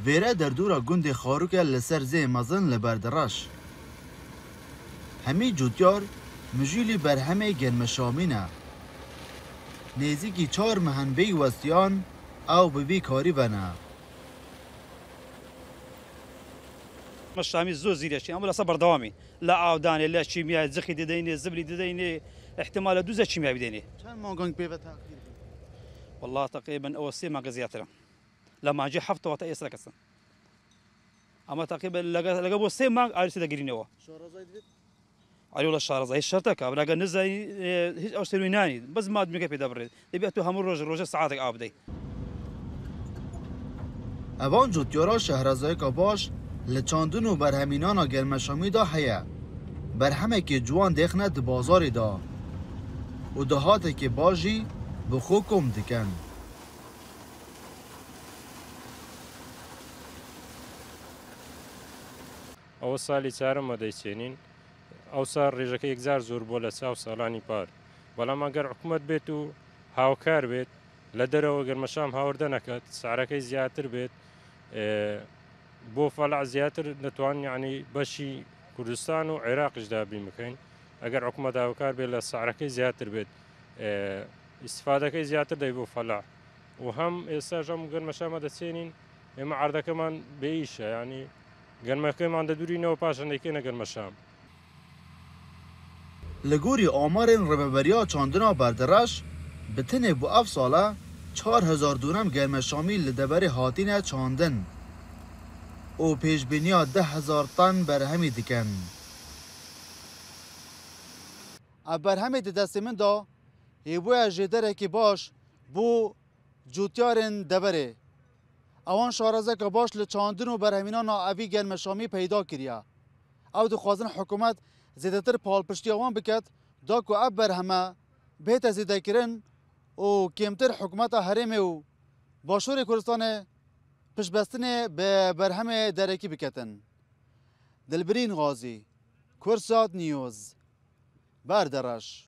ویره در دورا گند خاروک لسر زی مزن لبردرش. همی جوتیار مجیلی بر همه گرمشامینه. نزیکی 4 مهنبی وستیان او ببی کاری بنا. مشامي زو زيرشي أما صبر دوامي لا عوداني لا شيمياء زخي ديني زبلي ديني احتمال دوزة شيمياء بديني چند مانگانگ پیوت تاخیر؟ والله تقريبا أول سي ما قزياتنا لما جي حفظ وتأيس لك السن أما تقريبا لقى أول سي ما عارف إذا قريني هو شارزای دید؟ علي ولا الشهر زي الشرطة ولا قال نزل هيج أو سلويناني بس ما أدمي كيف يدبر يبيعتوا هم الروج ساعاتك آبدي اوان جوتیارا شهرزای که باش لچاندن و برهمینان گرمشامی دا هیا. برهمه که جوان دخنه د بازاری دا. و دهاته که باجی بخو کم دکن. ئەوە ساڵی چارەمە دەیچێنین ئەو ساڵ ڕێژەکە یەکجار زۆر بۆ لە چاو ساڵانی پار بەڵام ئەگەر حکوومەت بێت و هاوکار بێت لە دەرەوە گەرمەشام هاوردە نەکات سعرەکەی زیاتر بێت بۆ فەڵع زیاتر دەتوانین یعنی بەشی کوردستان و عێراقیشدا بین بکەین ئەگەر حکوومەت هاوکار بێت لە سعرەکەی زیاتر بێت ئیسفادەکەی زیاتر دەی بۆ فەڵع و هەم ئێستاژ ئەم گەرمەشامە دەچێنین ئێمە عەردەکەمان بێئیشە ینی گەرمەکەمان دەدورینەوە پاشان دەیکەنە گەرمەشام. لگوری آمارین رببریا چاندنا بردرش بتنه بو اف ساله 4000 دونم گرمشامی لدبر هاتین چاندن او پیش بینیا 10,000 طن برهمی دکن. برهمی دست من دا هیبوی جدره که باش بو جوتیارن دبره اوان شارزه که باش لچاندن و برهمینان اوی گرمشامی پیدا کریا او دخوازن حکومت زیادتر پال پشتی اوان بکد دا که اب برهمه بهت زیده کرن و کمتر حکومت حرم و باشور کردستان پشبستن به برهم درکی بکتن. دلبرین غازی، کرسات نیوز، بردرش.